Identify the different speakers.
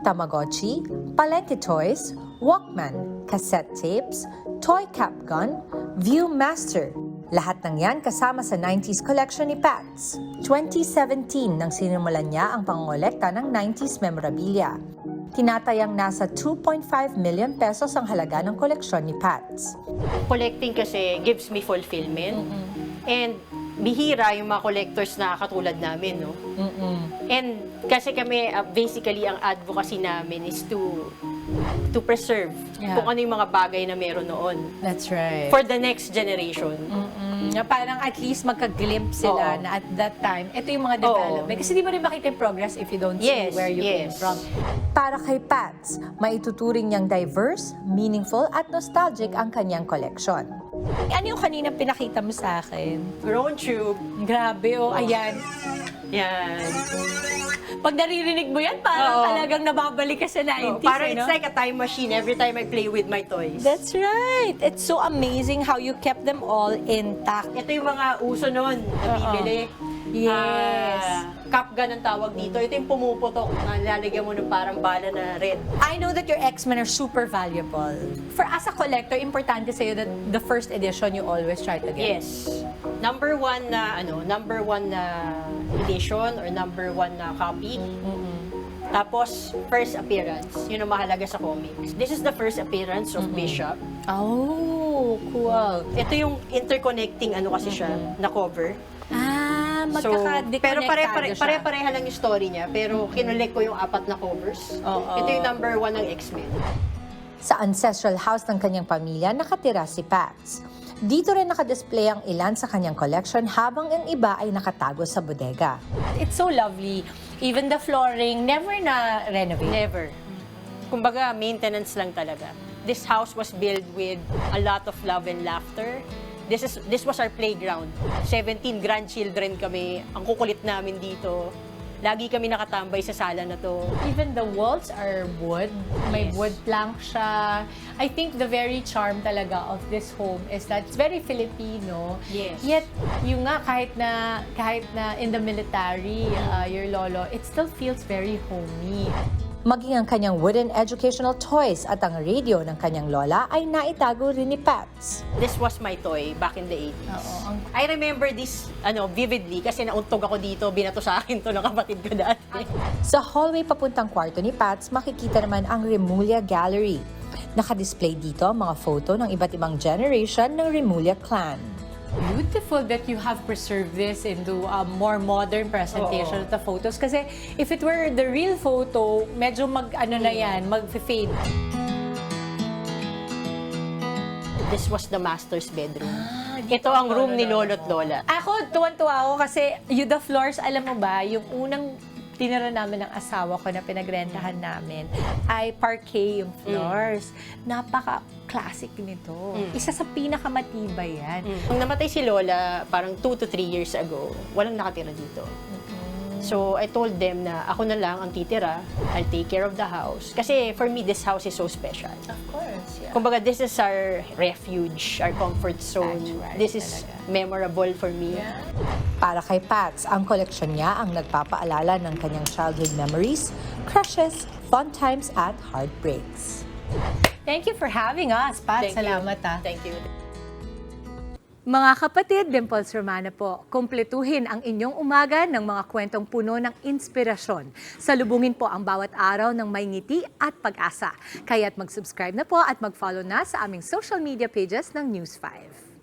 Speaker 1: Tamagotchi, Palengke toys, Walkman, cassette tapes, toy cap gun, Viewmaster. Lahat ng yan kasama sa 90s collection ni Pats. 2017 nang sinimulan niya ang pangolekta ng 90s memorabilia. Tinatayang nasa 2.5 million pesos ang halaga ng koleksyon ni Pats.
Speaker 2: Collecting kasi gives me fulfillment. And bihira yung mga collectors na katulad namin, no? And kasi kami, basically, ang advocacy namin is to preserve kung ano yung mga bagay na meron noon.
Speaker 1: That's right.
Speaker 2: For the next generation.
Speaker 1: Parang at least magka-glimpse sila
Speaker 2: Oo.
Speaker 1: na at that time, ito yung mga development. Kasi di mo rin makita yung progress if you don't
Speaker 2: Yes,
Speaker 1: see where you came
Speaker 2: yes.
Speaker 1: from. Para kay Pats, maituturing niyang diverse, meaningful at nostalgic ang kanyang koleksyon. Ano yung kanina pinakita mo sa akin?
Speaker 2: Grown tube.
Speaker 1: Grabe, oh, ayan.
Speaker 2: Yan.
Speaker 1: Pag naririnig mo yan, parang
Speaker 2: Oo.
Speaker 1: talagang nababalik ka sa 90s.
Speaker 2: Parang
Speaker 1: eh,
Speaker 2: it's
Speaker 1: no?
Speaker 2: like a time machine every time I play with my toys.
Speaker 1: That's right. It's so amazing how you kept them all intact.
Speaker 2: Ito yung mga uso noon na bibili.
Speaker 1: Yes.
Speaker 2: Cup gun ang tawag dito. Ito yung pumuputok na lalagyan mo ng parang bala na red.
Speaker 1: I know that your X-Men are super valuable. For as a collector, importante sa'yo that the first edition you always try to get.
Speaker 2: Yes. Number one na edition or number one na copy. Tapos, first appearance. Yun ang mahalaga sa comics. This is the first appearance of Bishop.
Speaker 1: Oh, cool.
Speaker 2: Ito yung interconnecting kasi siya na cover.
Speaker 1: Magkaka-deconnectado
Speaker 2: pero
Speaker 1: siya.
Speaker 2: pare-pareha lang yung story niya, pero kinolek ko yung 4 na covers.
Speaker 1: Oo.
Speaker 2: Ito yung number 1 ng X-Men.
Speaker 1: Sa ancestral house ng kanyang pamilya, nakatira si Pats. Dito rin nakadisplay ang ilan sa kanyang collection habang ang iba ay nakatago sa bodega. It's so lovely. Even the flooring, never na renovate.
Speaker 2: Never. Kumbaga, maintenance lang talaga. This house was built with a lot of love and laughter. This was our playground. 17 grandchildren kami. Ang kukulit namin dito. Lagi kami nakatambay sa sala na to.
Speaker 1: Even the walls are wood. May
Speaker 2: Yes.
Speaker 1: wood plank siya. I think the very charm talaga of this home is that it's very Filipino.
Speaker 2: Yes.
Speaker 1: Yet, yung nga, kahit na in the military, your lolo, it still feels very homey. Maging ang kanyang wooden educational toys at ang radio ng kanyang lola ay naitago rin ni Pats.
Speaker 2: This was my toy back in the 80s.
Speaker 1: Oo.
Speaker 2: I remember this vividly kasi nauntog ako dito, binato sa akin to ng kapatid ko dati.
Speaker 1: Sa hallway papuntang kwarto ni Pats, makikita naman ang Remulla Gallery. Nakadisplay dito ang mga photo ng iba't ibang generation ng Remulla clan. Beautiful that you have preserved this into a more modern presentation of the photos. Kasi if it were the real photo, medyo mag-fade.
Speaker 2: This was the master's bedroom. Ito ang room ni Lolo at Lola.
Speaker 1: Ako, tuwan-tuwa ako kasi the floors, alam mo ba, yung unang tinira namin ng asawa ko na pinagrentahan namin ay parquet yung floors. Napaka-classic nito. Isa sa pinakamatibay yan.
Speaker 2: Nung namatay si Lola, parang 2 to 3 years ago, walang nakatira dito. So, I told them na ako na lang ang titira. I'll take care of the house. Kasi for me, this house is so special.
Speaker 1: Of course, yeah.
Speaker 2: Kumbaga, this is our refuge, our comfort zone.
Speaker 1: Sanctuary
Speaker 2: This is
Speaker 1: talaga.
Speaker 2: memorable for me.
Speaker 1: Para kay Pats, ang koleksyon niya ang nagpapaalala ng kanyang childhood memories, crushes, fun times at heartbreaks. Thank you for having us, Pats.
Speaker 2: Thank you.
Speaker 1: Salamat
Speaker 2: Thank you.
Speaker 1: Mga kapatid, Dimples Romana po, kumpletuhin ang inyong umaga ng mga kwentong puno ng inspirasyon. Salubungin po ang bawat araw ng may ngiti at pag-asa. Kaya't mag-subscribe na po at mag-follow na sa aming social media pages ng News 5.